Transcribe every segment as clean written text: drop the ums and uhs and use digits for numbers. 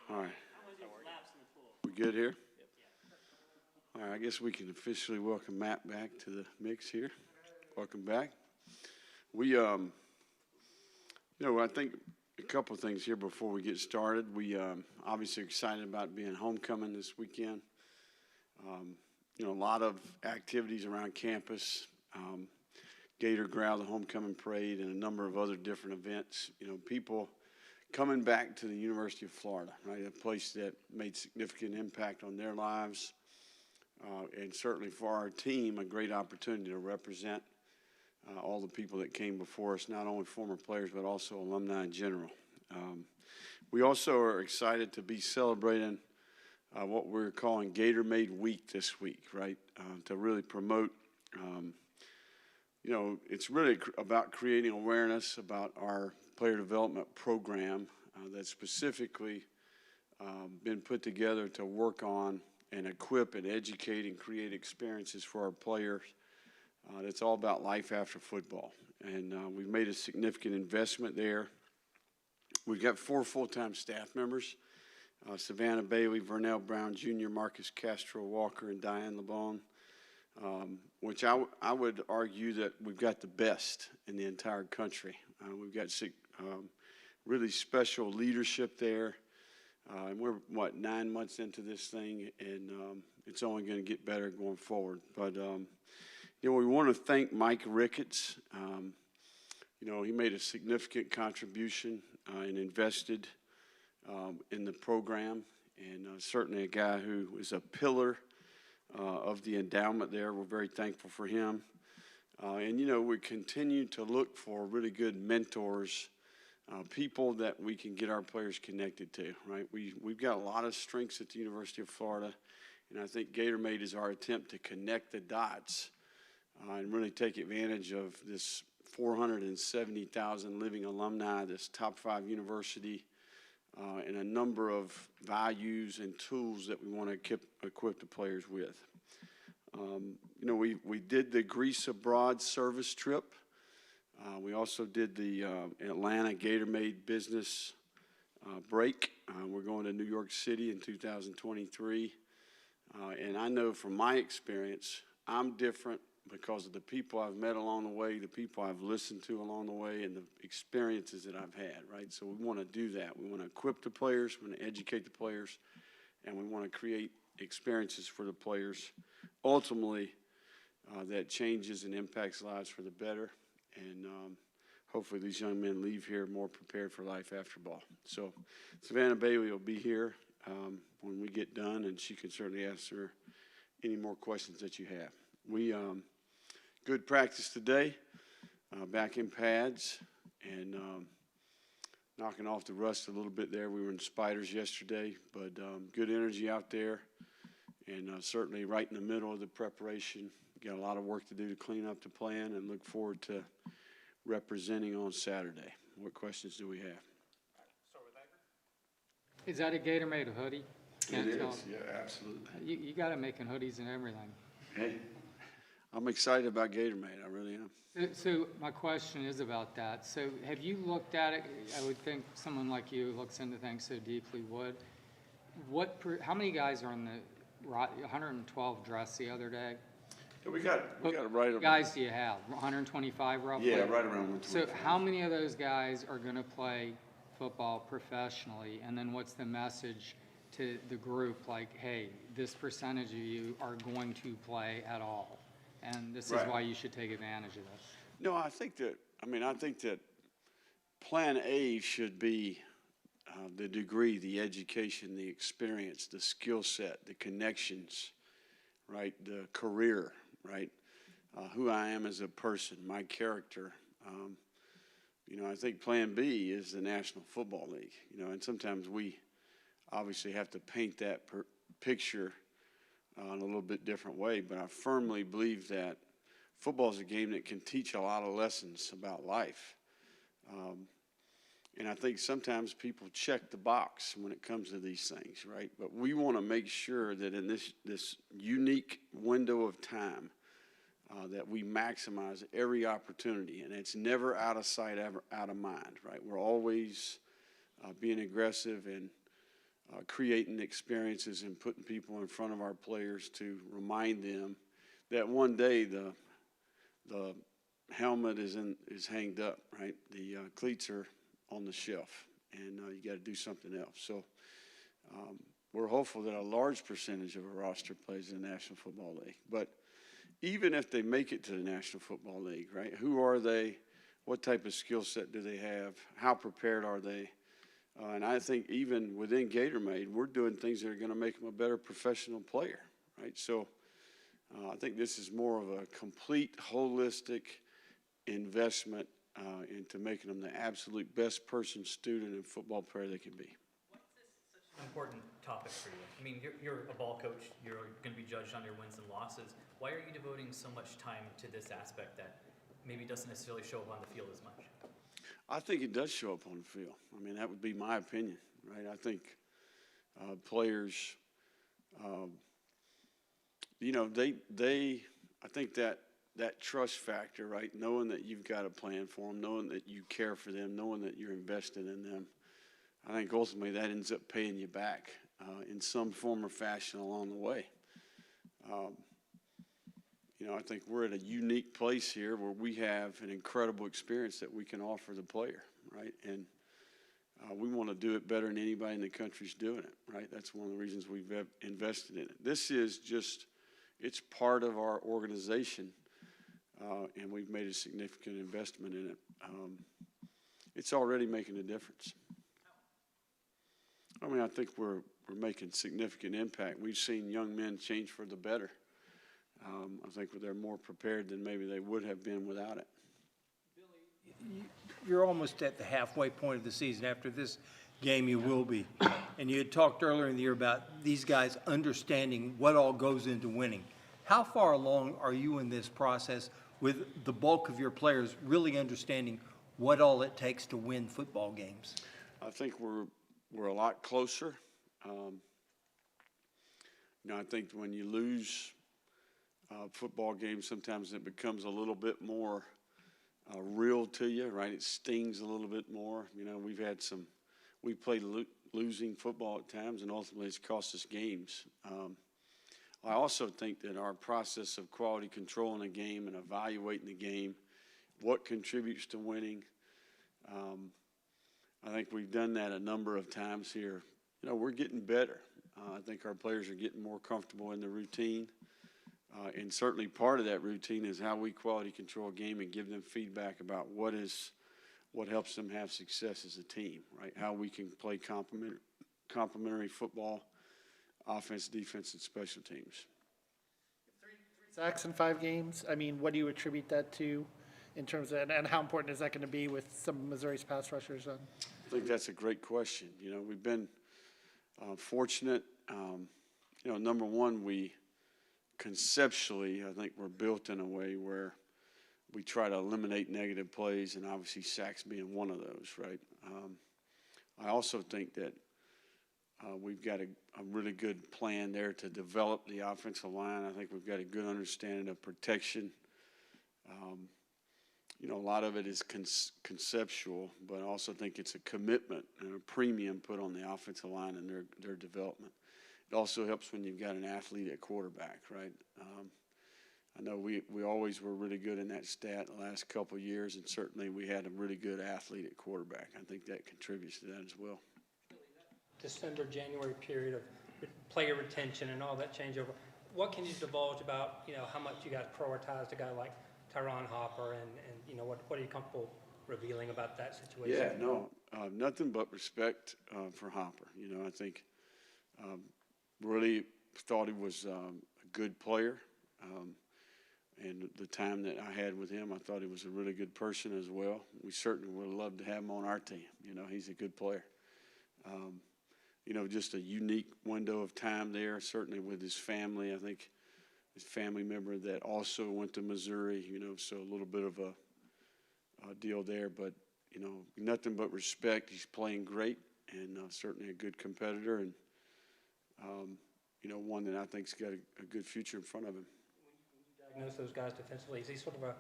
All right. We good here? All right, I guess we can officially welcome Matt back to the mix here. Welcome back. We, I think a couple of things here before we get started. We obviously excited about being homecoming this weekend. A lot of activities around campus. Gator Growl, the homecoming parade, and a number of other different events. People coming back to the University of Florida, right? A place that made significant impact on their lives. And certainly for our team, a great opportunity to represent all the people that came before us, not only former players, but also alumni in general. We also are excited to be celebrating what we're calling Gator Made Week this week, right? To really promote, it's really about creating awareness about our player development program that's specifically been put together to work on and equip and educate and create experiences for our players. It's all about life after football. And we've made a significant investment there. We've got 4 full-time staff members, Savannah Bailey, Vernell Brown Jr., Marcus Castro Walker, and Diane LeBon, which I would argue that we've got the best in the entire country. We've got really special leadership there. And we're, 9 months into this thing, and it's only going to get better going forward. But, we want to thank Mike Ricketts. He made a significant contribution and invested in the program, and certainly a guy who is a pillar of the endowment there. We're very thankful for him. We continue to look for really good mentors, people that we can get our players connected to, right? We've got a lot of strengths at the University of Florida, and I think Gator Made is our attempt to connect the dots and really take advantage of this 470,000 living alumni, this top 5 university, and a number of values and tools that we want to equip the players with. We did the Greece Abroad service trip. We also did the Atlanta Gator Made business break. We're going to New York City in 2023. And I know from my experience, I'm different because of the people I've met along the way, the people I've listened to along the way, and the experiences that I've had, right? So we want to do that. We want to equip the players, we want to educate the players, and we want to create experiences for the players, ultimately, that changes and impacts lives for the better. And hopefully these young men leave here more prepared for life after ball. So Savannah Bailey will be here when we get done, and she can certainly answer any more questions that you have. We good practice today, back in pads, and knocking off the rust a little bit there. We were in spiders yesterday, but good energy out there, and certainly right in the middle of the preparation. Got a lot of work to do to clean up the plan, and look forward to representing on Saturday. What questions do we have? Is that a Gator Made hoodie? It is, yeah, absolutely. You got to making hoodies and everything. Hey, I'm excited about Gator Made. I really am. So my question is about that. So have you looked at it? I would think someone like you who looks into things so deeply would. How many guys are on the 112 dress the other day? Yeah, we got it right around. Guys do you have? 125 roughly? Yeah, right around 125. So how many of those guys are going to play football professionally? And then what's the message to the group, like, hey, this percentage of you are going to play at all, and this is why you should take advantage of this? No, I think that plan A should be the degree, the education, the experience, the skill set, the connections, right, the career, right, who I am as a person, my character. I think plan B is the National Football League, and sometimes we obviously have to paint that picture in a little bit different way, but I firmly believe that football is a game that can teach a lot of lessons about life. And I think sometimes people check the box when it comes to these things, right? But we want to make sure that in this unique window of time that we maximize every opportunity, and it's never out of sight, ever out of mind, right? We're always being aggressive and creating experiences and putting people in front of our players to remind them that one day the helmet is hanged up, right? The cleats are on the shelf, and you got to do something else. So we're hopeful that a large percentage of our roster plays in the National Football League. But even if they make it to the National Football League, right? Who are they? What type of skill set do they have? How prepared are they? And I think even within GatorMade, we're doing things that are going to make them a better professional player, right? So I think this is more of a complete, holistic investment into making them the absolute best person, student, and football player they can be. Why is this such an important topic for you? I mean, you're a ball coach. You're going to be judged on your wins and losses. Why are you devoting so much time to this aspect that maybe doesn't necessarily show up on the field as much? I think it does show up on the field. I mean, that would be my opinion, right? I think players, you know, I think that trust factor, right? Knowing that you've got a plan for them, knowing that you care for them, knowing that you're invested in them. I think ultimately that ends up paying you back in some form or fashion along the way. You know, I think we're at a unique place here where we have an incredible experience that we can offer the player, right? And we want to do it better than anybody in the country's doing it, right? That's one of the reasons we've invested in it. This is just, it's part of our organization, and we've made a significant investment in it. It's already making a difference. I mean, I think we're making significant impact. We've seen young men change for the better. I think they're more prepared than maybe they would have been without it. Billy, you're almost at the halfway point of the season. After this game, you will be. And you had talked earlier in the year about these guys understanding what all goes into winning. How far along are you in this process with the bulk of your players really understanding what all it takes to win football games? I think we're a lot closer. You know, I think when you lose football games, sometimes it becomes a little bit more real to you, right? It stings a little bit more. You know, we played losing football at times, and ultimately it's cost us games. I also think that our process of quality control in a game and evaluating the game, what contributes to winning, I think we've done that a number of times here. You know, we're getting better. I think our players are getting more comfortable in the routine. And certainly part of that routine is how we quality control a game and give them feedback about what helps them have success as a team, right? How we can play complementary football, offense, defense, and special teams. Three sacks in 5 games. I mean, what do you attribute that to in terms of, and how important is that going to be with some of Missouri's pass rushers? I think that's a great question. You know, we've been fortunate. You know, number one, conceptually, I think we're built in a way where we try to eliminate negative plays, and obviously sacks being one of those, right? I also think that we've got a really good plan there to develop the offensive line. I think we've got a good understanding of protection. You know, a lot of it is conceptual, but I also think it's a commitment and a premium put on the offensive line and their development. It also helps when you've got an athlete at quarterback, right? I know we always were really good in that stat the last couple of years, and certainly we had a really good athlete at quarterback. I think that contributes to that as well. December, January period of player retention and all that changeover. What can you divulge about, you know, how much you guys prioritized a guy like Tyron Hopper and you know, what are you comfortable revealing about that situation? Yeah, no, nothing but respect for Hopper. You know, I think really thought he was a good player. And the time that I had with him, I thought he was a really good person as well. We certainly would love to have him on our team. You know, he's a good player. You know, just a unique window of time there, certainly with his family. I think his family member that also went to Missouri, you know, so a little bit of a deal there. But, you know, nothing but respect. He's playing great and certainly a good competitor and, you know, one that I think's got a good future in front of him. When you diagnose those guys defensively, is he sort of a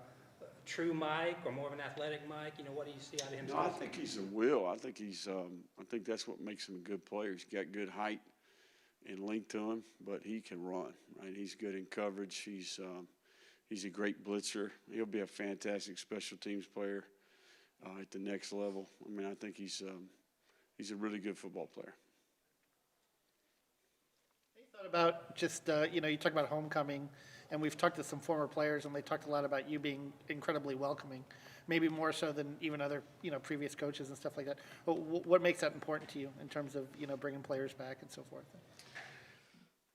true Mike or more of an athletic Mike? You know, what do you see out of him? No, I think he's a will. I think I think that's what makes him a good player. He's got good height and length to him, but he can run, right? He's good in coverage. He's a great blitzer. He'll be a fantastic special teams player at the next level. I mean, I think he's a really good football player. You thought about just, you know, you talk about homecoming, and we've talked to some former players, and they talked a lot about you being incredibly welcoming, maybe more so than even other, you know, previous coaches and stuff like that. But what makes that important to you in terms of, you know, bringing players back and so forth?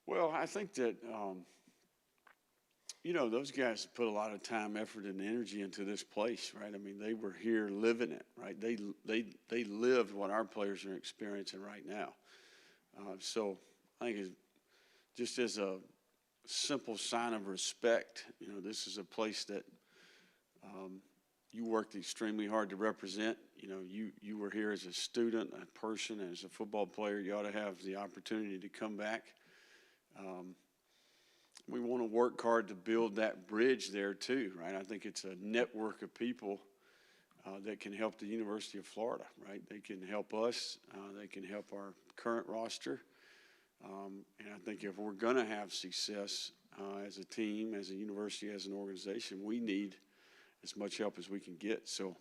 Well, I think that, you know, those guys put a lot of time, effort, and energy into this place, right? I mean, they were here living it, right? They lived what our players are experiencing right now. So I think it's just as a simple sign of respect, you know, this is a place that you worked extremely hard to represent. You know, you were here as a student, a person, as a football player. You ought to have the opportunity to come back. We want to work hard to build that bridge there too, right? I think it's a network of people that can help the University of Florida, right? They can help us. They can help our current roster. And I think if we're going to have success as a team, as a university, as an organization, we need as much help as we can get. So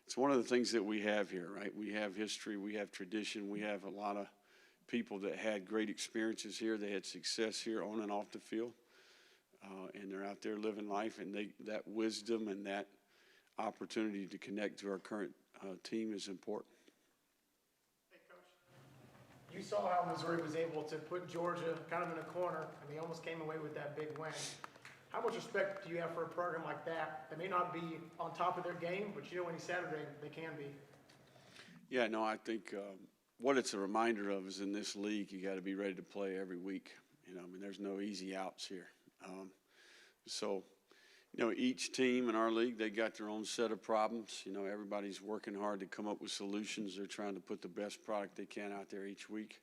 it's one of the things that we have here, right? We have history, we have tradition, we have a lot of people that had great experiences here. They had success here on and off the field, and they're out there living life. And that wisdom and that opportunity to connect to our current team is important. Hey, Coach, you saw how Missouri was able to put Georgia kind of in a corner, and they almost came away with that big win. How much respect do you have for a program like that? They may not be on top of their game, but you know any Saturday they can be. Yeah, no, I think what it's a reminder of is in this league, you got to be ready to play every week. You know, I mean, there's no easy outs here. So, you know, each team in our league, they got their own set of problems. You know, everybody's working hard to come up with solutions. They're trying to put the best product they can out there each week.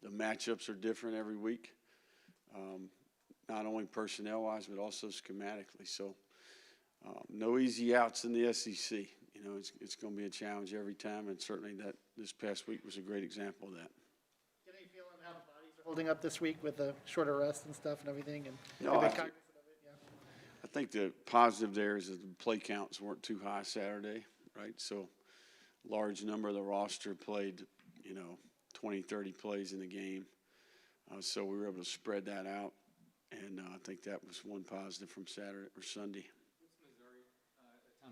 The matchups are different every week, not only personnel-wise, but also schematically. So, no easy outs in the SEC. You know, it's going to be a challenge every time, and certainly that this past week was a great example of that. Get any feeling how the bodies are holding up this week with the shorter rest and stuff and everything? And No, I think the positive there is that the play counts weren't too high Saturday, right? So large number of the roster played, you know, 20, 30 plays in the game. So we were able to spread that out, and I think that was one positive from Saturday or Sunday.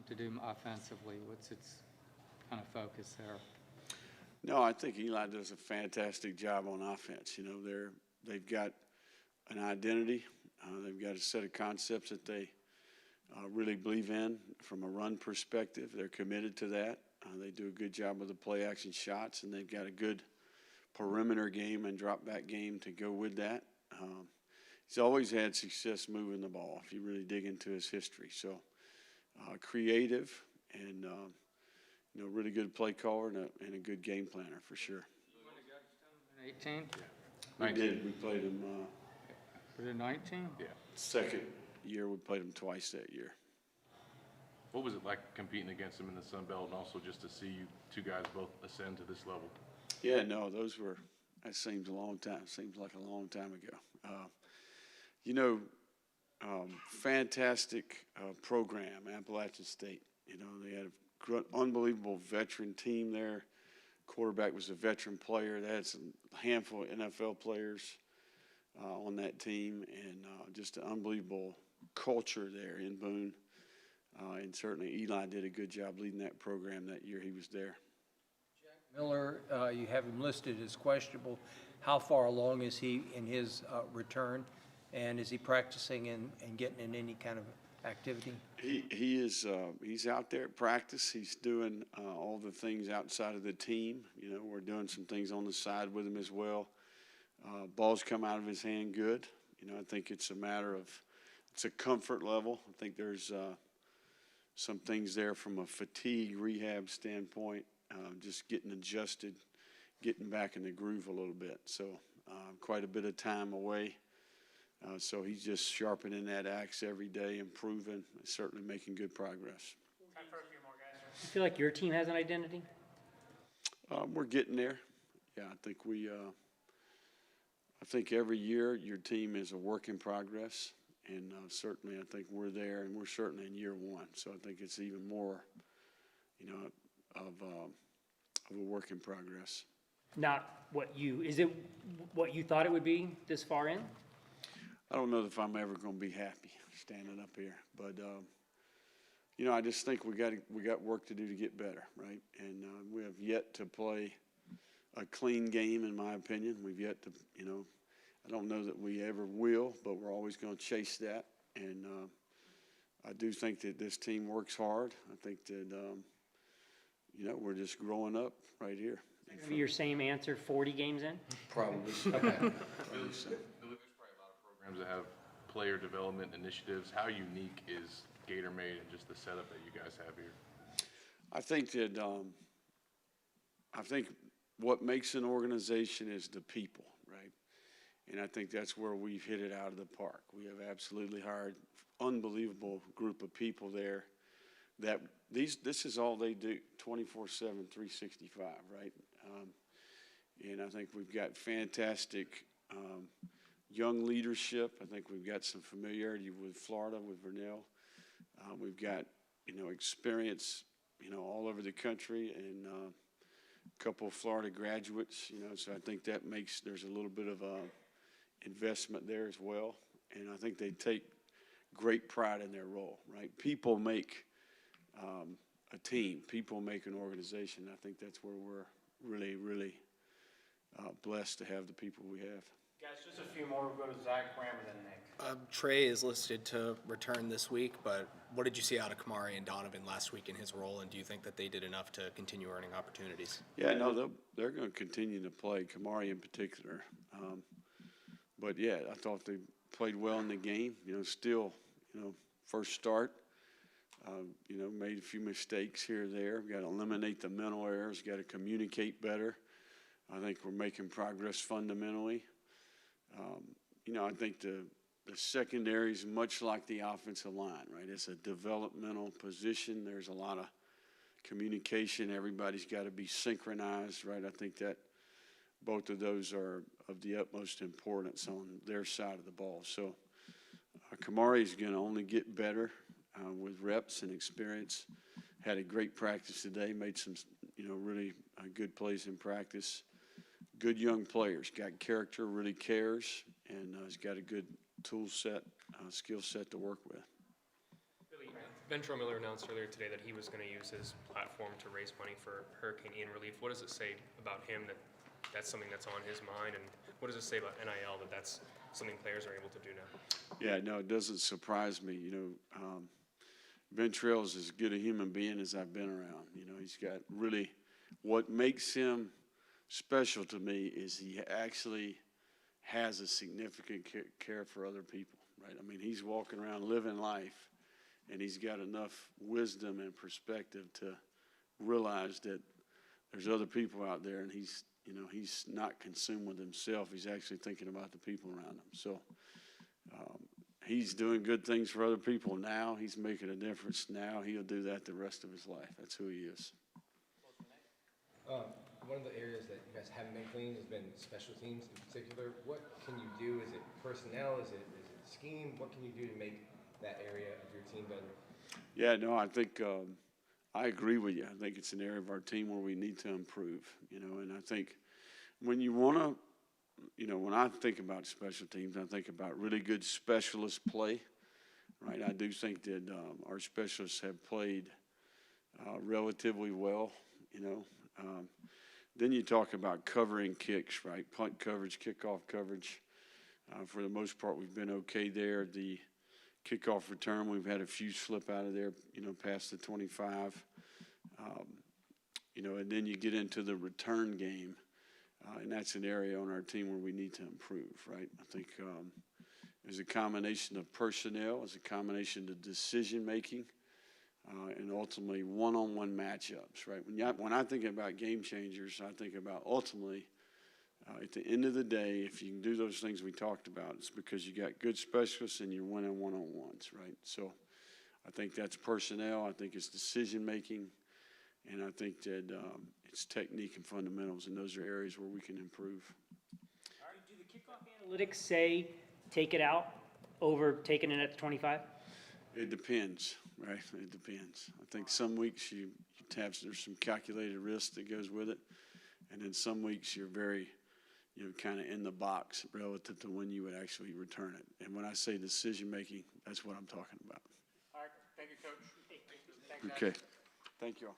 To do offensively? What's its kind of focus there? No, I think Eli does a fantastic job on offense. You know, they've got an identity. They've got a set of concepts that they really believe in from a run perspective. They're committed to that. They do a good job with the play action shots, and they've got a good perimeter game and drop back game to go with that. He's always had success moving the ball if you really dig into his history. So creative and, you know, really good play caller and a good game planner for sure. You went to 18? We did. We played him Was it 19? Yeah. second year. We played him twice that year. What was it like competing against him in the Sun Belt, and also just to see you two guys both ascend to this level? Yeah, no, that seems a long time. Seems like a long time ago. You know, fantastic program, Appalachian State. You know, they had an unbelievable veteran team there. Quarterback was a veteran player. They had a handful of NFL players on that team, and just an unbelievable culture there in Boone. And certainly Eli did a good job leading that program that year he was there. Jack Miller, you have him listed as questionable. How far along is he in his return? And is he practicing and getting in any kind of activity? He is. He's out there at practice. He's doing all the things outside of the team. You know, we're doing some things on the side with him as well. Balls come out of his hand good. You know, I think it's a matter of it's a comfort level. I think there's some things there from a fatigue rehab standpoint, just getting adjusted, getting back in the groove a little bit. So quite a bit of time away So he's just sharpening that axe every day, improving, certainly making good progress. Time for a few more guys. You feel like your team has an identity? We're getting there. Yeah, I think every year your team is a work in progress, and certainly I think we're there, and we're certainly in year one. So I think it's even more, of a work in progress. Is it what you thought it would be this far in? I don't know if I'm ever going to be happy standing up here, but I just think we got work to do to get better, right? And we have yet to play a clean game, in my opinion. We've yet to, I don't know that we ever will, but we're always going to chase that. And I do think that this team works hard. I think that, we're just growing up right here. Maybe your same answer 40 games in? Probably. Okay. Billy, there's probably a lot of programs that have player development initiatives. How unique is Gator Made and just the setup that you guys have here? I think that what makes an organization is the people, right? And I think that's where we've hit it out of the park. We have absolutely hired unbelievable group of people there that this is all they do 24/7, 365, right? And I think we've got fantastic young leadership. I think we've got some familiarity with Florida, with Vernell. We've got, experience, all over the country, and a couple of Florida graduates, so I think that there's a little bit of investment there as well. And I think they take great pride in their role, right? People make a team. People make an organization. I think that's where we're really, really blessed to have the people we have. Guys, just a few more. We'll go to Zach, Graham, and then Nick. Trey is listed to return this week, but what did you see out of Kamari and Donovan last week in his role, and do you think that they did enough to continue earning opportunities? Yeah, no, they're going to continue to play, Kamari in particular. But, yeah, I thought they played well in the game. Still, first start, made a few mistakes here or there. We've got to eliminate the mental errors, got to communicate better. I think we're making progress fundamentally. I think the secondary is much like the offensive line, right? It's a developmental position. There's a lot of communication. Everybody's got to be synchronized, right? I think that both of those are of the utmost importance on their side of the ball. So Kamari is going to only get better with reps and experience. Had a great practice today, made some, really good plays in practice. Good young players, got character, really cares, and has got a good tool set, skill set to work with. Billy, Ventrell Miller announced earlier today that he was going to use his platform to raise money for Hurricane Ian relief. What does it say about him that that's something that's on his mind, and what does it say about NIL that that's something players are able to do now? Yeah, no, it doesn't surprise me. Ventrell's as good a human being as I've been around. He's got really what makes him special to me is he actually has a significant care for other people, right? I mean, he's walking around living life, and he's got enough wisdom and perspective to realize that there's other people out there, and he's not consumed with himself. He's actually thinking about the people around him. So he's doing good things for other people now. He's making a difference now. He'll do that the rest of his life. That's who he is. One of the areas that you guys haven't been clean has been special teams in particular. What can you do? Is it personnel? Is it scheme? What can you do to make that area of your team better? Yeah, no, I think I agree with you. I think it's an area of our team where we need to improve, and I think when you want to, when I think about special teams, I think about really good specialist play, right? I do think that our specialists have played relatively well, Then you talk about covering kicks, right? Punt coverage, kickoff coverage. For the most part, we've been okay there. The kickoff return, we've had a few slip out of there, past the 25. And then you get into the return game, and that's an area on our team where we need to improve, right? I think there's a combination of personnel, there's a combination of decision-making, and ultimately one-on-one matchups, right? When I think about game changers, I think about ultimately At the end of the day, if you can do those things we talked about, it's because you got good specialists and you're winning one-on-ones, right? So I think that's personnel. I think it's decision-making. And I think that it's technique and fundamentals, and those are areas where we can improve. Do the kickoff analytics say take it out over taking it at the 25? It depends, right? It depends. I think some weeks there's some calculated risk that goes with it, and then some weeks you're very, kind of in the box relative to when you would actually return it. And when I say decision-making, that's what I'm talking about. All right, thank you, Coach. Okay. Thank you all.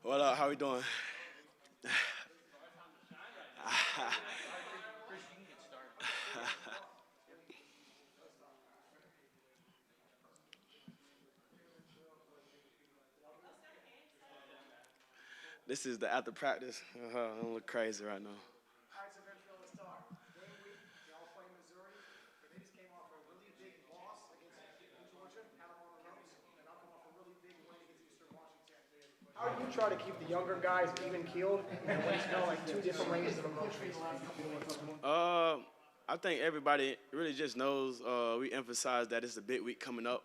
What up? How we doing? This is the after practice. I don't look crazy right now. All right, so Ventrell, let's start. Game week, y'all play Missouri, and they just came off a really big loss against Georgia, had them on the ropes, and now come off a really big win against Eastern Washington. How do you try to keep the younger guys even keeled and when it's kind of like two different ranges of emotions? I think everybody really just knows we emphasize that it's a big week coming up,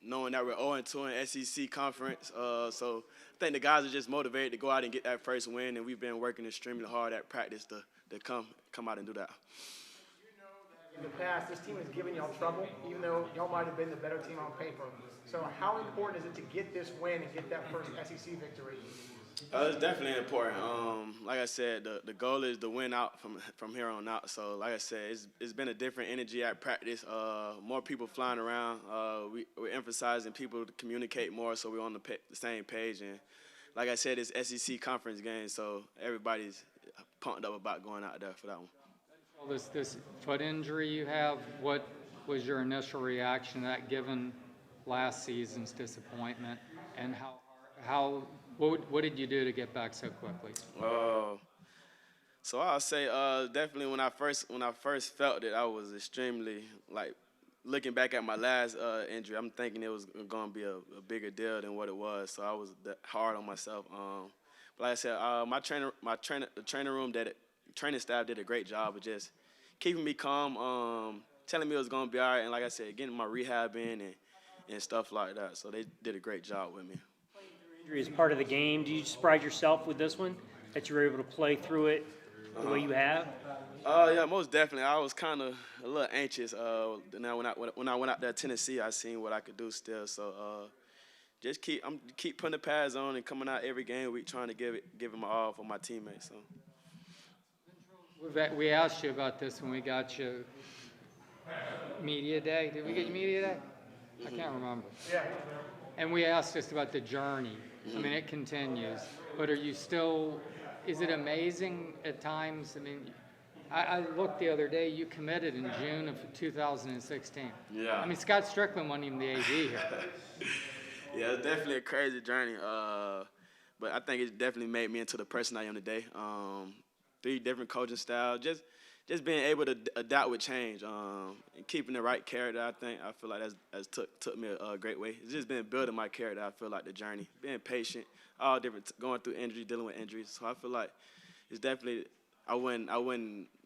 knowing that we're 0-2 in SEC conference. So I think the guys are just motivated to go out and get that first win, and we've been working extremely hard at practice to come out and do that. In the past, this team has given y'all trouble, even though y'all might have been the better team on paper. So how important is it to get this win and get that first SEC victory? It's definitely important. Like I said, the goal is to win out from here on out. So like I said, it's been a different energy at practice. More people flying around. We're emphasizing people to communicate more so we're on the same page. And like I said, it's SEC conference game, so everybody's pumped up about going out there for that one. Well, this foot injury you have, what was your initial reaction to that given last season's disappointment, and what did you do to get back so quickly? So I'll say definitely when I first felt it, I was extremely looking back at my last injury. I'm thinking it was going to be a bigger deal than what it was. So I was hard on myself. But like I said, the training staff did a great job of just keeping me calm, telling me it was going to be all right, and like I said, getting my rehab in and stuff like that. So they did a great job with me. Injury is part of the game. Do you just pride yourself with this one, that you were able to play through it the way you have? Yeah, most definitely. I was kind of a little anxious. Now when I went out there to Tennessee, I seen what I could do still. So just keep putting the pads on and coming out every game week, trying to give it my all for my teammates. So. We asked you about this when we got you media day. Did we get you media day? I can't remember. Yeah. And we asked just about the journey. I mean, it continues. But are you still, is it amazing at times? I mean, I looked the other day, you committed in June of 2016. Yeah. I mean, Scott Strickland wasn't even the AD here. Yeah, it's definitely a crazy journey. But I think it definitely made me into the person I am today. 3 different coaching styles, just being able to adapt with change, and keeping the right character. I feel like that's took me a great way. It's just been building my character. I feel like the journey, being patient, all different, going through injuries, dealing with injuries. So I feel like it's definitely I wouldn't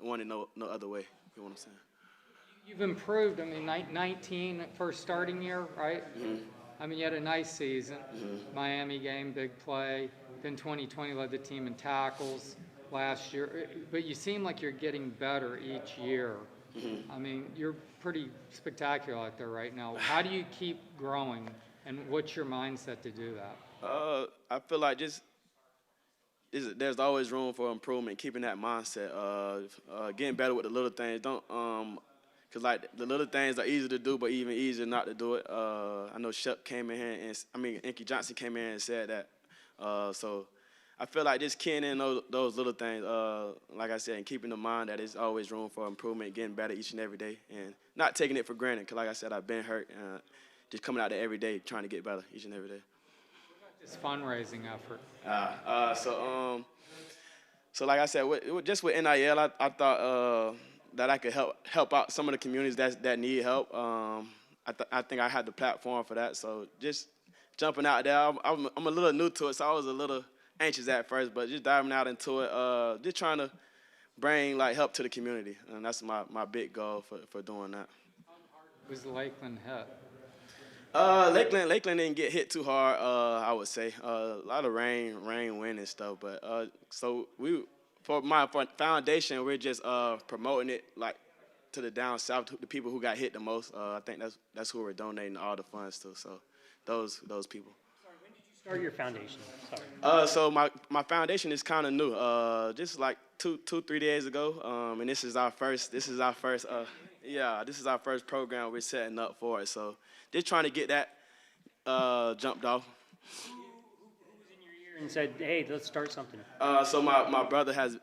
want it no other way. You know what I'm saying? You've improved. I mean, 19 first starting year, right? Mm-hmm. I mean, you had a nice season. Mm-hmm. Miami game, big play. Then 2020 led the team in tackles last year. But you seem like you're getting better each year. Mm-hmm. I mean, you're pretty spectacular out there right now. How do you keep growing, and what's your mindset to do that? I feel like there's always room for improvement, keeping that mindset, getting better with the little things. Because like the little things are easy to do, but even easier not to do it. I know Shep came in here, Inky Johnson came in and said that. So I feel like just keying in those little things, like I said, and keeping in mind that there's always room for improvement, getting better each and every day, and not taking it for granted. Because like I said, I've been hurt, just coming out there every day, trying to get better each and every day. This fundraising effort. So like I said, just with NIL, I thought that I could help out some of the communities that need help. I think I had the platform for that. So just jumping out there, I'm a little new to it, so I was a little anxious at first, but just diving out into it, just trying to bring help to the community, and that's my big goal for doing that. Was Lakeland hit? Lakeland didn't get hit too hard, I would say. A lot of rain, wind, and stuff. But so for my foundation, we're just promoting it to the down south, the people who got hit the most. I think that's who we're donating all the funds to. So those people. Sorry, when did you start your foundation? Sorry. So my foundation is kind of new. Just 2-3 days ago. And this is our first program we're setting up for it. So just trying to get that jumped off. Who was in your ear And said, hey, let's start something. So my brother has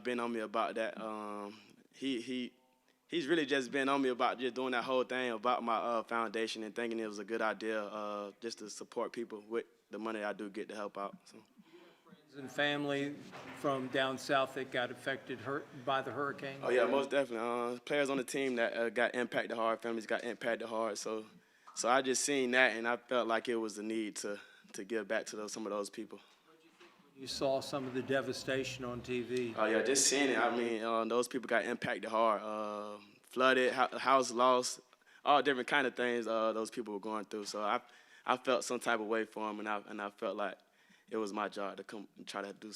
been on me about that. He's really just been on me about just doing that whole thing about my foundation and thinking it was a good idea just to support people with the money I do get to help out. So. Friends and family from down south that got affected by the hurricane? Oh yeah, most definitely. Players on the team that got impacted hard, families got impacted hard. So I just seen that and I felt like it was a need to give back to some of those people. You saw some of the devastation on TV. Oh yeah, just seeing it. I mean, those people got impacted hard, flooded, house lost, all different kind of things those people were going through. So I felt some type of way for them, and I felt like it was my job to come and try to do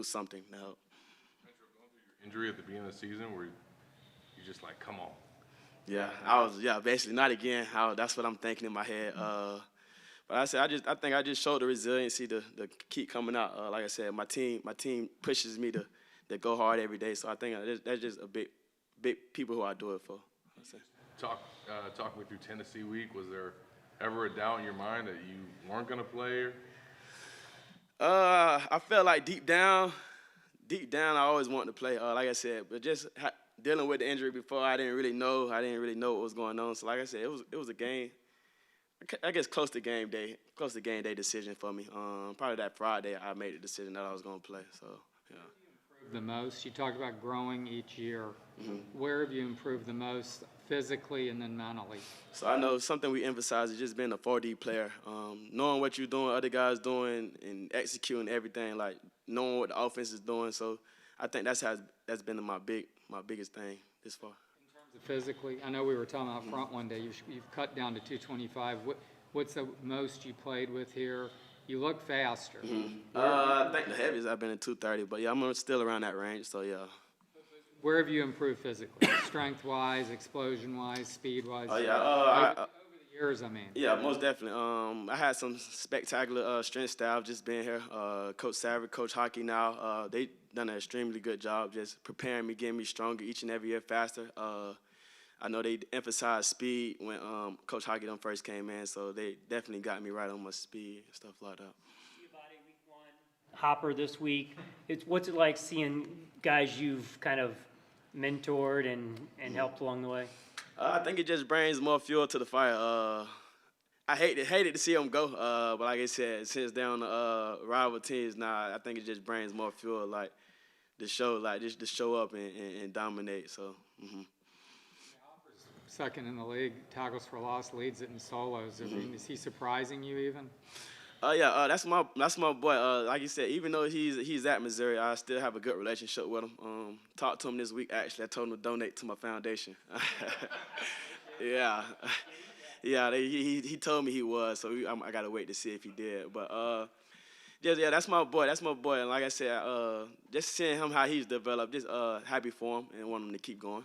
something to help. Going through your injury at the beginning of the season, where you just like, come on. Yeah, basically not again. That's what I'm thinking in my head. But I think I just showed the resiliency to keep coming out. Like I said, my team pushes me to go hard every day. So I think that's just a big people who I do it for. Talking with you Tennessee week, was there ever a doubt in your mind that you weren't going to play? I felt like deep down, I always wanted to play. Like I said, but just dealing with the injury before, I didn't really know what was going on. So like I said, it was a game. I guess close to game day decision for me. Probably that Friday, I made the decision that I was going to play. So, yeah. The most, you talked about growing each year. Mm-hmm. Where have you improved the most physically and then mentally? So I know something we emphasize is just being a 4D player, knowing what you're doing, other guys doing, and executing everything, like knowing what the offense is doing. So I think that's been my biggest thing this far. Physically, I know we were talking about front one day. You've cut down to 225. What's the most you played with here? You look faster. Mm-hmm. I think the heaviest I've been in 230, but yeah, I'm still around that range. So yeah. Where have you improved physically? Strength-wise, explosion-wise, speed-wise? Oh yeah. Over the years, I mean. Yeah, most definitely. I had some spectacular strength staff just being here. Coach Savage, Coach Hockey now. They done an extremely good job just preparing me, getting me stronger each and every year faster. I know they emphasized speed when Coach Hockey first came in, so they definitely got me right on my speed and stuff like that. Hopper this week. What's it like seeing guys you've kind of mentored and helped along the way? I think it just brings more fuel to the fire. I hated to see them go, but like I said, since they're on the rival teams now, I think it just brings more fuel, like to show up and dominate. So. Mm-hmm. Second in the league, tackles for loss, leads it in solos. I mean, is he surprising you even? Yeah, that's my boy. Like you said, even though he's at Missouri, I still have a good relationship with him. Talked to him this week, actually. I told him to donate to my foundation. Yeah. Yeah, he told me he was, so I got to wait to see if he did. But, yeah, that's my boy. And like I said, just seeing him, how he's developed, just happy for him and want him to keep going.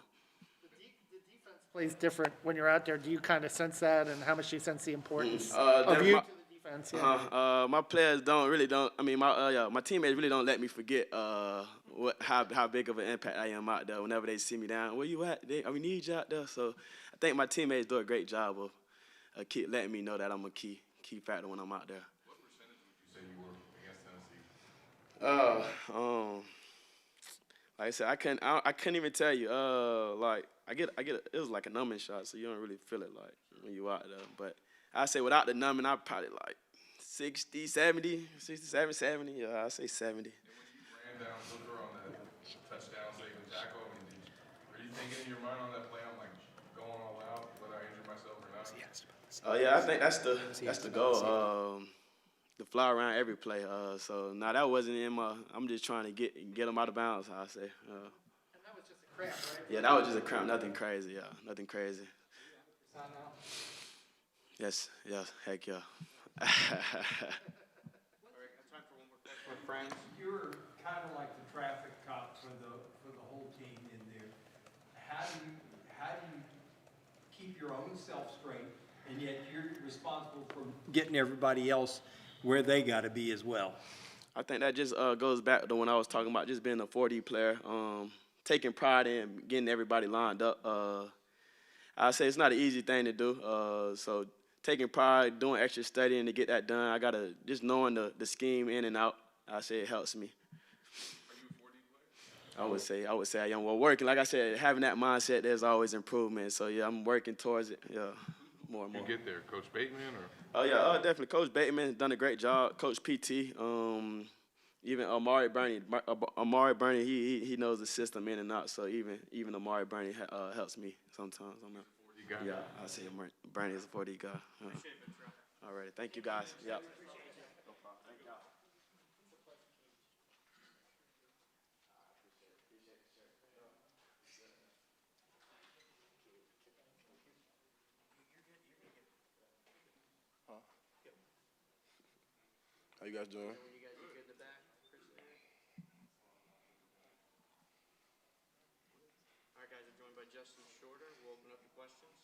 The defense plays different when you're out there. Do you kind of sense that, and how much do you sense the importance of you to the defense? Yeah. My players don't. I mean, my teammates really don't let me forget how big of an impact I am out there. Whenever they see me down, where you at? We need you out there. So I think my teammates do a great job of keep letting me know that I'm a key factor when I'm out there. What percentage would you say you were against Tennessee? Like I said, I couldn't even tell you. Like it was like a numbing shot, so you don't really feel it like when you out there. But I say without the numbing, I probably like 60, 70. Yeah, I say 70. And when you ran down Booker on that touchdown saving tackle, I mean, are you thinking in your mind on that play? I'm like going all out, whether I injure myself or not. Yeah, I think that's the goal. To fly around every play. So now that wasn't in my. I'm just trying to get them out of bounds. I say. And that was just a cramp, right? Yeah, that was just a cramp. Nothing crazy. Yeah, nothing crazy. Yes. Heck yeah. You're kind of like the traffic cop for the whole team in there. How do you keep your own self straight, and yet you're responsible for getting everybody else where they got to be as well? I think that just goes back to when I was talking about just being a 4D player, taking pride in getting everybody lined up. I say it's not an easy thing to do. So taking pride, doing extra studying to get that done. I gotta just knowing the scheme in and out. I say it helps me. I would say I am. Well, working, like I said, having that mindset, there's always improvement. So yeah, I'm working towards it. Yeah, more and more. You get there, Coach Bateman, or? Oh yeah, definitely. Coach Bateman has done a great job. Coach PT, even Amari Burney, he knows the system in and out. So even Amari Burney helps me sometimes. Yeah, I say Burney is a 40 guy. All right, thank you guys. Yep. How you guys doing? All right, guys, I'm joined by Justin Shorter. We'll open up the questions.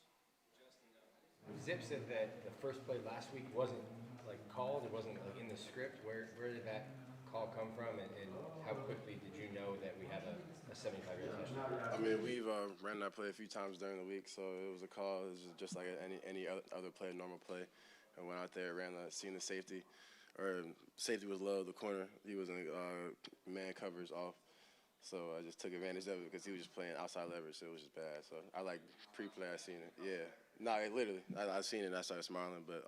Zip said that the first play last week wasn't like called, it wasn't like in the script. Where did that call come from, and how quickly did you know that we had a 75-yard touchdown? I mean, we've ran that play a few times during the week, so it was a call. It was just like any other play, normal play. And went out there, seen the safety. Or safety was low, the corner. He was in man covers off. So I just took advantage of it because he was just playing outside leverage, so it was just bad. So I like pre-play, I seen it. Yeah. No, literally. I seen it and I started smiling, but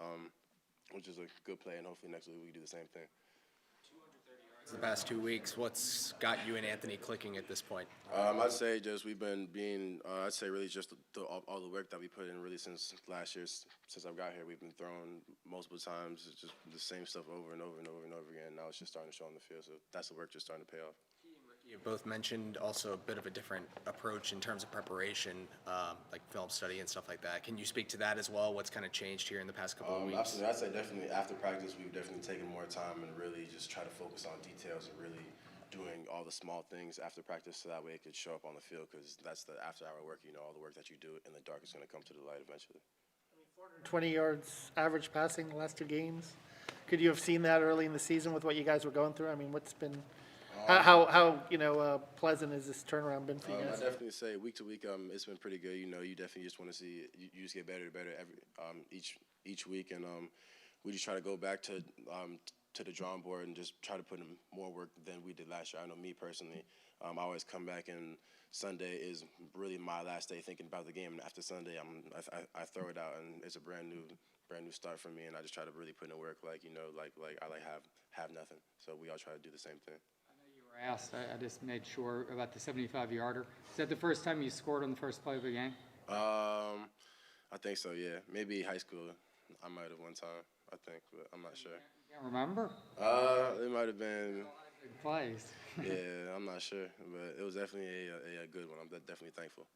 which is a good play, and hopefully next week we can do the same thing. The past 2 weeks, what's got you and Anthony clicking at this point? I'd say just we've been being, I'd say really just all the work that we put in really since last year, since I've got here. We've been throwing multiple times, it's just the same stuff over and over and over and over again. Now it's just starting to show on the field, so that's the work just starting to pay off. You both mentioned also a bit of a different approach in terms of preparation, like film study and stuff like that. Can you speak to that as well? What's kind of changed here in the past couple of weeks? Absolutely. I'd say definitely after practice, we've definitely taken more time and really just try to focus on details and really doing all the small things after practice so that way it could show up on the field, because that's the after-hour work. You know, all the work that you do in the dark is going to come to the light eventually. 20 yards average passing the last 2 games. Could you have seen that early in the season with what you guys were going through? I mean, what's been how pleasant has this turnaround been for you guys? I definitely say week to week, it's been pretty good. You know, you definitely just want to see you just get better and better each week, and we just try to go back to the drawing board and just try to put in more work than we did last year. I know me personally, I always come back, and Sunday is really my last day thinking about the game, and after Sunday, I throw it out, and it's a brand new start for me, and I just try to really put in work, like I have nothing. So we all try to do the same thing. Asked, I just made sure about the 75-yarder. Is that the first time you scored on the first play of the game? I think so, yeah. Maybe high school. I might have one time, I think, but I'm not sure. Can't remember? It might have been. Big plays. Yeah, I'm not sure, but it was definitely a good one. I'm definitely thankful.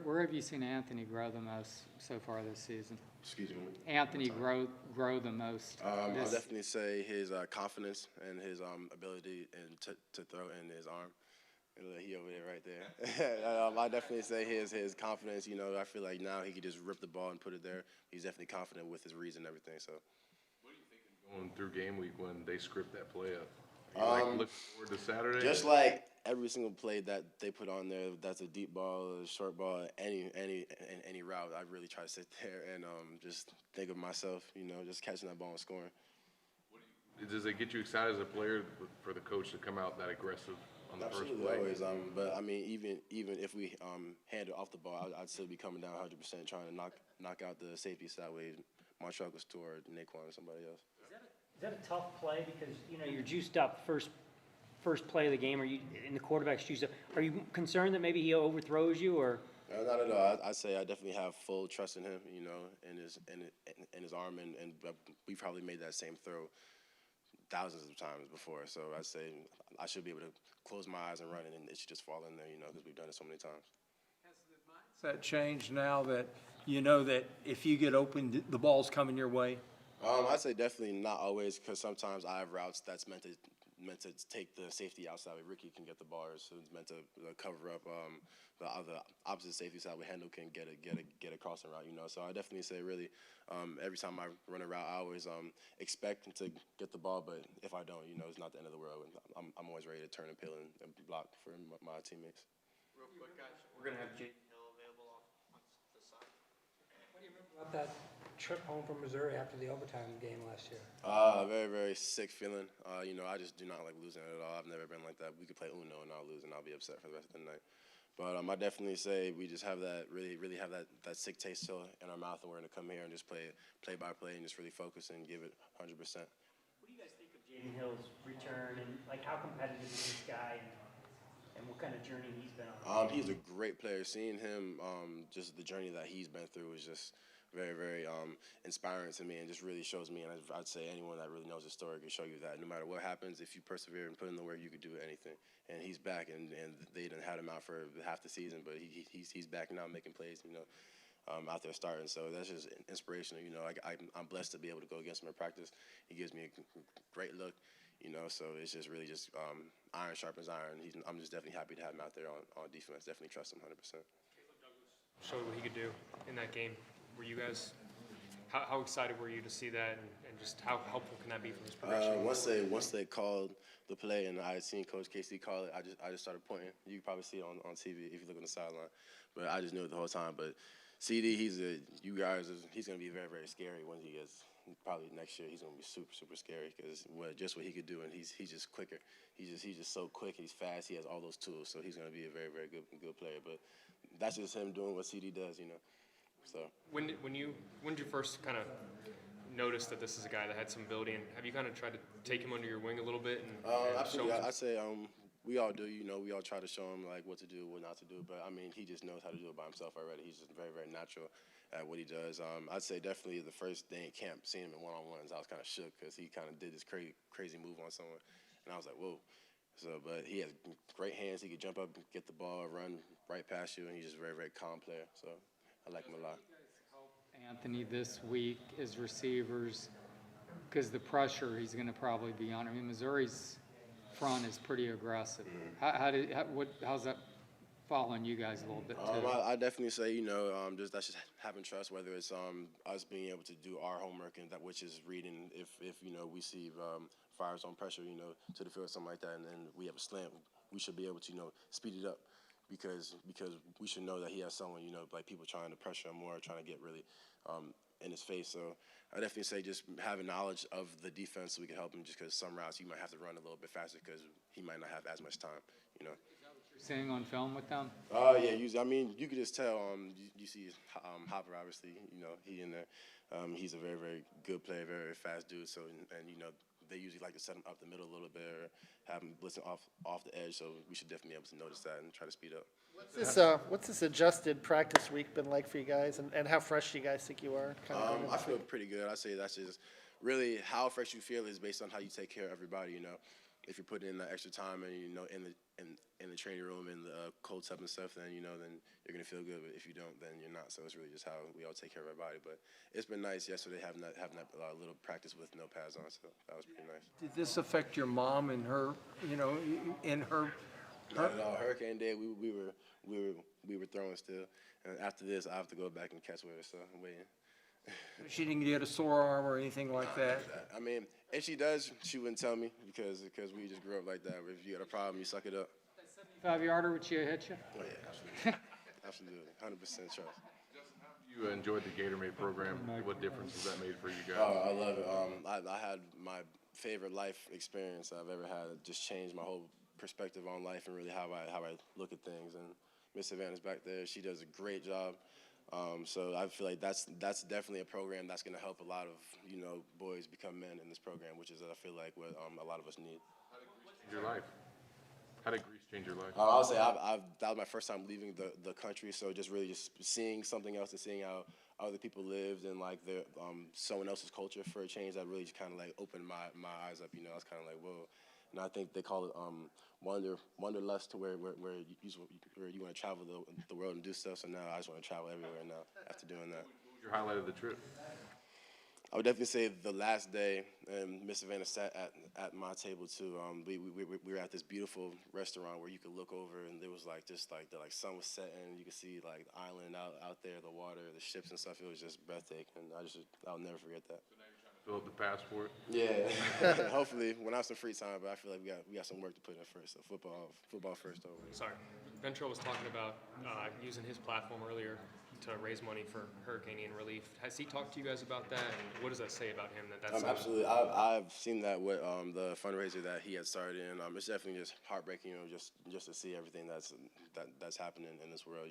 Where have you seen Anthony grow the most so far this season? Excuse me. Anthony grow the most. I'll definitely say his confidence and his ability and to throw in his arm. He over there right there. I definitely say his confidence. You know, I feel like now he can just rip the ball and put it there. He's definitely confident with his reads and everything. So. What do you think going through game week when they script that play up? Are you looking forward to Saturday? Just like every single play that they put on there, that's a deep ball, a short ball, any route, I really try to sit there and just think of myself, you know, just catching that ball and scoring. Does it get you excited as a player for the coach to come out that aggressive on the Absolutely, first play? always. But I mean, even if we hand it off the ball, I'd still be coming down 100%, trying to knock out the safety, so that way my truck was toward Naquan or somebody else. Is that a tough play because you're juiced up first play of the game? Are you in the quarterback's juiced up? Are you concerned that maybe he overthrows you or? Not at all. I'd say I definitely have full trust in him, you know, in his arm, and we probably made that same throw thousands of times before. So I'd say I should be able to close my eyes and run it, and it should just fall in there, you know, because we've done it so many times. Has that changed now that you know that if you get open, the ball's coming your way? I'd say definitely not always, because sometimes I have routes that's meant to take the safety outside where Ricky can get the ball, so it's meant to cover up the opposite safety side where Hendel can get a crossing route, you know. So I definitely say really every time I run a route, I always expect to get the ball, but if I don't, you know, it's not the end of the world. I'm always ready to turn and peel and block for my teammates. Real quick, guys, we're going to have Jaden Hill available on the side. What do you remember about that trip home from Missouri after the overtime game last year? Very, very sick feeling. I just do not like losing at all. I've never been like that. We could play Uno and I'll lose and I'll be upset for the rest of the night. But I definitely say we just have that, really have that sick taste still in our mouth, and we're going to come here and just play by play and just really focus and give it 100%. What do you guys think of Jaden Hill's return, and like how competitive is this guy, and what kind of journey he's been on? He's a great player. Seeing him, just the journey that he's been through is just very, very inspiring to me, and just really shows me, and I'd say anyone that really knows his story can show you that no matter what happens, if you persevere and put in the work, you could do anything. And he's back, and they didn't had him out for half the season, but he's back now making plays, out there starting. So that's just inspirational. I'm blessed to be able to go against him in practice. He gives me a great look, so it's just really just iron sharpens iron. I'm just definitely happy to have him out there on defense. Definitely trust him 100%. Showed what he could do in that game. Were you guys, how excited were you to see that, and just how helpful can that be for his progression? Once they called the play and I had seen Coach Casey call it, I just started pointing. You can probably see it on TV if you look on the sideline, but I just knew it the whole time. But CD, he's going to be very, very scary when he gets. Probably next year he's going to be super, super scary because just what he could do, and he's just quicker. He's just so quick. He's fast. He has all those tools, so he's going to be a very, very good player. But that's just him doing what CD does, So When did you first kind of notice that this is a guy that had some ability, and have you kind of tried to take him under your wing a little bit? And absolutely, I'd say we all do. We all try to show him like what to do, what not to do. But I mean, he just knows how to do it by himself already. He's just very, very natural at what he does. I'd say definitely the first day in camp, seeing him in one-on-ones, I was kind of shook because he kind of did this crazy move on someone, and I was like, whoa. So, but he has great hands. He could jump up, get the ball, run right past you, and he's just a very, very calm player. So I like him a lot. Anthony this week as receivers, because the pressure he's going to probably be on. I mean, Missouri's front is pretty aggressive. How's that following you guys a little bit too? I definitely say that's just having trust. Whether it's us being able to do our homework and which is reading. If we see fire zone pressure to the field or something like that, and then we have a slant, we should be able to speed it up. Because we should know that he has someone, like people trying to pressure him more, trying to get really in his face. So I definitely say just having knowledge of the defense so we can help him, just because some routes you might have to run a little bit faster because he might not have as much time, Is that what you're seeing on film with them? Yeah, usually. I mean, you could just tell. You see Hopper, obviously, he in there. He's a very, very good player, very, very fast dude. So, and they usually like to set him up the middle a little bit or have him blitzing off the edge. So we should definitely be able to notice that and try to speed up. What's this adjusted practice week been like for you guys, and how fresh do you guys think you are? I feel pretty good. I say that's just really how fresh you feel is based on how you take care of everybody. If you're putting in that extra time and in the training room in the cold tub and stuff, then then you're gonna feel good. But if you don't, then you're not. So it's really just how we all take care of everybody. But it's been nice yesterday having that little practice with no pads on. So that was pretty nice. Did this affect your mom and her, in her? Not at all. Hurricane Day, we were throwing still, and after this, I have to go back and catch with her. So I'm waiting. She didn't get a sore arm or anything like that? I mean, if she does, she wouldn't tell me because we just grew up like that. If you got a problem, you suck it up. 75-yarder, would she hit you? Oh yeah, absolutely, 100% trust. Justin, how have you enjoyed the Gatorade program? What difference has that made for you guys? Oh, I love it. I had my favorite life experience I've ever had. It just changed my whole perspective on life and really how I look at things. And Miss Savannah's back there. She does a great job. So I feel like that's definitely a program that's going to help a lot of boys become men in this program, which is I feel like what a lot of us need. How did Greece change your life? How did Greece change your life? I would say that was my first time leaving the country, so just really just seeing something else and seeing how other people lived and like their someone else's culture for a change, that really just kind of like opened my eyes up. I was kind of like, whoa. And I think they call it wanderlust, to where you want to travel the world and do stuff. So now I just want to travel everywhere now after doing that. What was your highlight of the trip? I would definitely say the last day, and Miss Savannah sat at my table too. We were at this beautiful restaurant where you could look over, and there was the sun was setting. You could see like the island out there, the water, the ships and stuff. It was just breathtaking, and I'll never forget that. So now you're trying to fill up the passport. Yeah, hopefully when I have some free time, but I feel like we got some work to put in first. So football first over. Sorry, Ventrell was talking about using his platform earlier. to raise money for Hurricane Ian relief. Has he talked to you guys about that, and what does that say about him? That's Absolutely. I've seen that with the fundraiser that he had started in. It's definitely just heartbreaking, just to see everything that's happening in this world.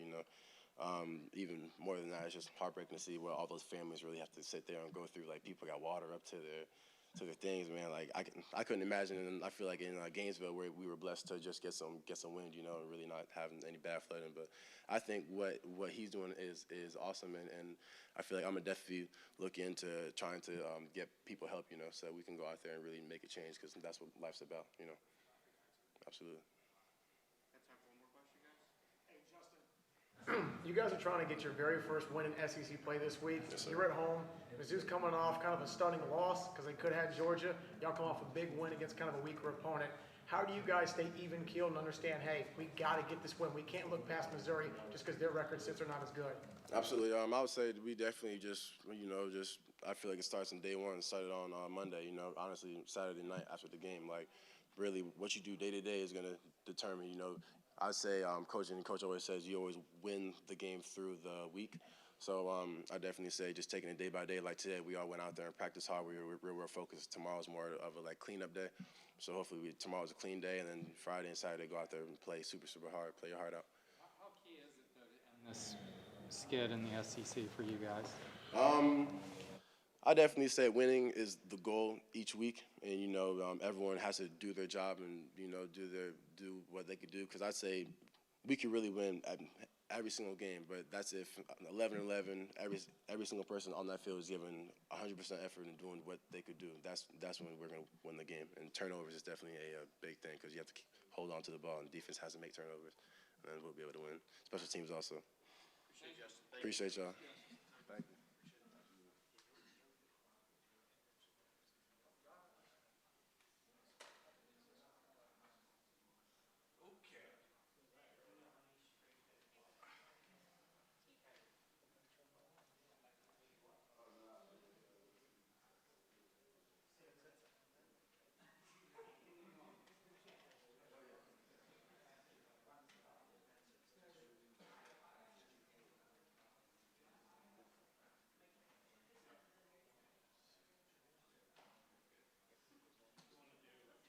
Even more than that, it's just heartbreaking to see what all those families really have to sit there and go through. Like, people got water up to their things, man. Like, I couldn't imagine, and I feel like in Gainesville, where we were blessed to just get some wind, and really not having any bad flooding. But I think what he's doing is awesome, and I feel like I'm gonna definitely look into trying to get people help, so we can go out there and really make a change, because that's what life's about, Absolutely. You guys are trying to get your very first win in SEC play this week. Yes, sir. You're at home. Mizzou's coming off kind of a stunning loss because they could have had Georgia. Y'all come off a big win against kind of a weaker opponent. How do you guys stay even-keeled and understand, hey, we got to get this win. We can't look past Missouri just because their record sits are not as good. Absolutely. I would say we definitely I feel like it starts on day one. It started on Monday, honestly, Saturday night after the game. Like, really, what you do day to day is going to determine, I'd say Coach always says you always win the game through the week. So I definitely say just taking it day by day. Like today, we all went out there and practiced hard. We were focused. Tomorrow's more of a cleanup day. So hopefully tomorrow's a clean day, and then Friday and Saturday go out there and play super hard, play your heart out. How key is it, though, to end this skid in the SEC for you guys? I definitely say winning is the goal each week, and everyone has to do their job and do what they could do. Because I'd say we could really win at every single game, but that's if 11-11, every single person on that field is giving 100% effort and doing what they could do. That's when we're gonna win the game. And turnovers is definitely a big thing, because you have to hold on to the ball, and defense has to make turnovers, and then we'll be able to win. Special teams also. Appreciate you, Justin. Appreciate y'all.